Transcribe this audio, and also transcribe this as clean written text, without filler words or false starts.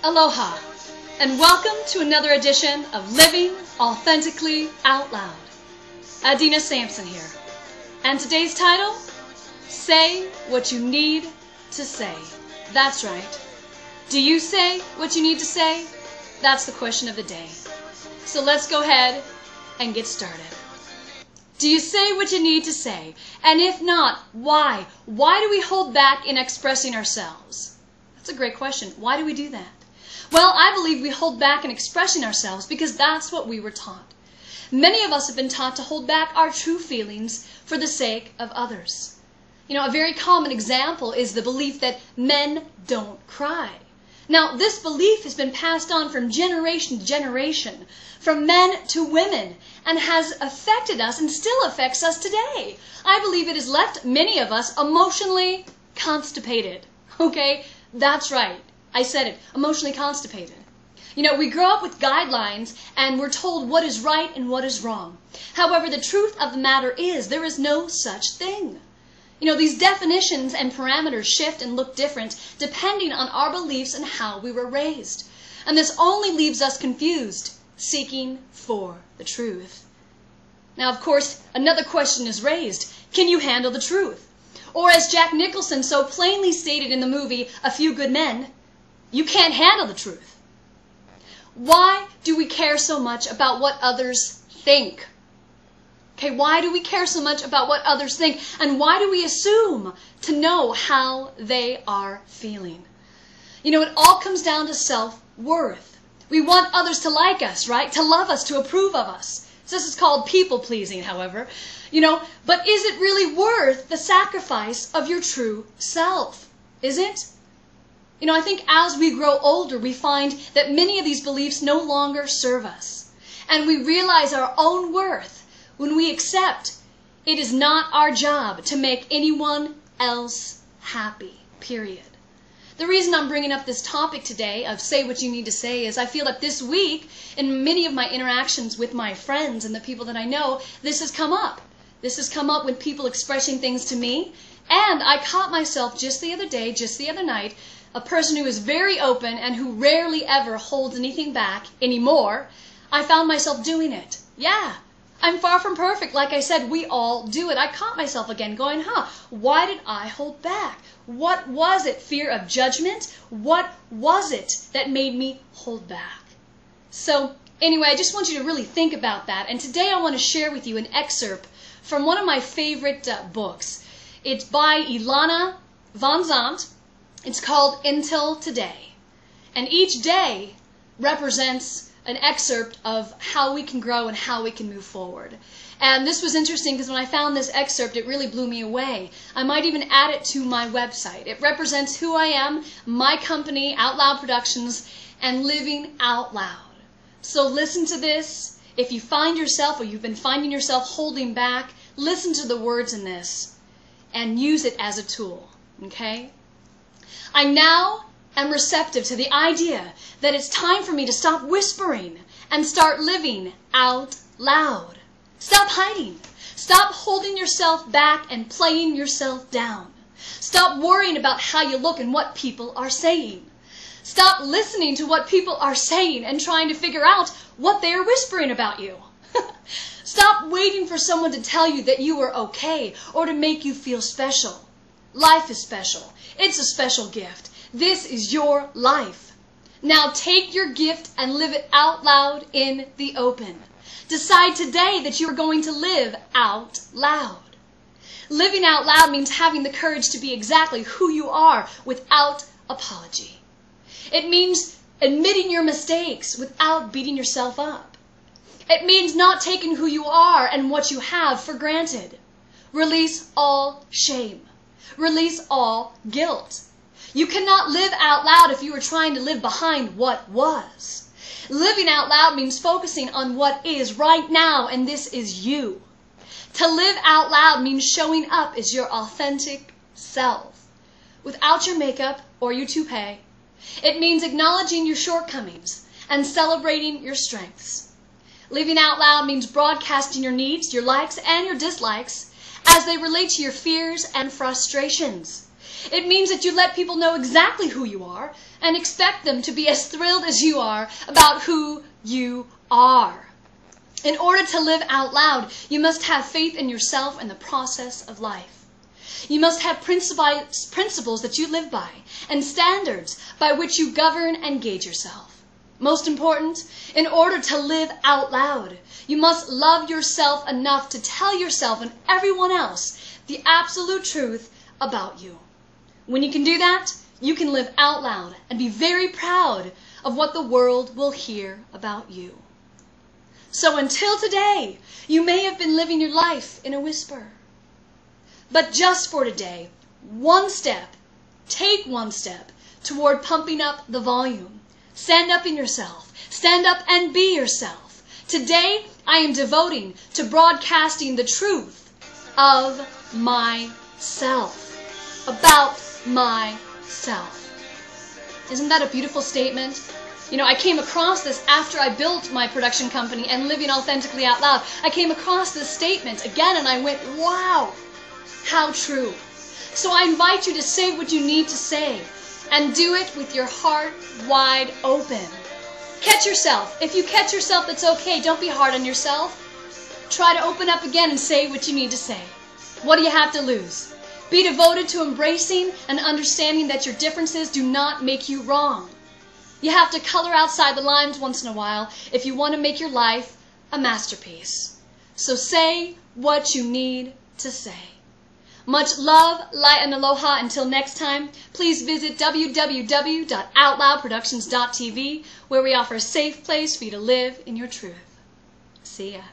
Aloha, and welcome to another edition of Living Authentically Out Loud. Adena Sampson here, and today's title, Say What You Need to Say. That's right. Do you say what you need to say? That's the question of the day. So let's go ahead and get started. Do you say what you need to say? And if not, why? Why do we hold back in expressing ourselves? That's a great question. Why do we do that? Well, I believe we hold back in expressing ourselves because that's what we were taught. Many of us have been taught to hold back our true feelings for the sake of others. You know, a very common example is the belief that men don't cry. Now, this belief has been passed on from generation to generation, from men to women, and has affected us and still affects us today. I believe it has left many of us emotionally constipated. Okay? That's right. I said it. Emotionally constipated. You know, we grow up with guidelines and we're told what is right and what is wrong. However, the truth of the matter is there is no such thing. You know, these definitions and parameters shift and look different depending on our beliefs and how we were raised. And this only leaves us confused, seeking for the truth. Now, of course, another question is raised. Can you handle the truth? Or as Jack Nicholson so plainly stated in the movie A Few Good Men, you can't handle the truth. Why do we care so much about what others think? Okay, why do we care so much about what others think? And why do we assume to know how they are feeling? You know, it all comes down to self-worth. We want others to like us, right? To love us, to approve of us. So this is called people-pleasing, however. You know, but is it really worth the sacrifice of your true self? Is it? You know, I think as we grow older, we find that many of these beliefs no longer serve us. And we realize our own worth when we accept it is not our job to make anyone else happy, period. The reason I'm bringing up this topic today of say what you need to say is I feel that this week, in many of my interactions with my friends and the people that I know, this has come up. This has come up with people expressing things to me. And I caught myself just the other night, a person who is very open and who rarely ever holds anything back anymore. I found myself doing it. Yeah. I'm far from perfect. Like I said, we all do it. I caught myself again going, why did I hold back? What was it? Fear of judgment? What was it that made me hold back? So anyway, I just want you to really think about that. And today I want to share with you an excerpt from one of my favorite books. It's by Ilana Van Zandt. It's called Until Today. And each day represents an excerpt of how we can grow and how we can move forward. And this was interesting because when I found this excerpt, it really blew me away. I might even add it to my website. It represents who I am, my company, Out Loud Productions, and living out loud. So listen to this. If you find yourself or you've been finding yourself holding back, listen to the words in this and use it as a tool. Okay? I now am receptive to the idea that it's time for me to stop whispering and start living out loud. Stop hiding. Stop holding yourself back and playing yourself down. Stop worrying about how you look and what people are saying. Stop listening to what people are saying and trying to figure out what they are whispering about you. Stop waiting for someone to tell you that you are okay or to make you feel special. Life is special. It's a special gift. This is your life. Now take your gift and live it out loud in the open. Decide today that you are going to live out loud. Living out loud means having the courage to be exactly who you are without apology. It means admitting your mistakes without beating yourself up. It means not taking who you are and what you have for granted. Release all shame. Release all guilt. You cannot live out loud if you are trying to live behind what was. Living out loud means focusing on what is right now, and this is you. To live out loud means showing up as your authentic self, without your makeup or your toupee. It means acknowledging your shortcomings and celebrating your strengths. Living out loud means broadcasting your needs, your likes, and your dislikes as they relate to your fears and frustrations. It means that you let people know exactly who you are and expect them to be as thrilled as you are about who you are. In order to live out loud, you must have faith in yourself and the process of life. You must have principles that you live by and standards by which you govern and gauge yourself. Most important, in order to live out loud, you must love yourself enough to tell yourself and everyone else the absolute truth about you. When you can do that, you can live out loud and be very proud of what the world will hear about you. So until today, you may have been living your life in a whisper. But just for today, take one step toward pumping up the volume. Stand up in yourself. Stand up and be yourself. Today, I am devoting to broadcasting the truth of myself, about myself. Isn't that a beautiful statement? You know, I came across this after I built my production company and Living Authentically Out Loud. I came across this statement again and I went, wow, how true. So I invite you to say what you need to say and do it with your heart wide open. Catch yourself. If you catch yourself, that's okay. Don't be hard on yourself. Try to open up again and say what you need to say. What do you have to lose? Be devoted to embracing and understanding that your differences do not make you wrong. You have to color outside the lines once in a while if you want to make your life a masterpiece. So say what you need to say. Much love, light, and aloha. Until next time, please visit www.outloudproductions.tv, where we offer a safe place for you to live in your truth. See ya.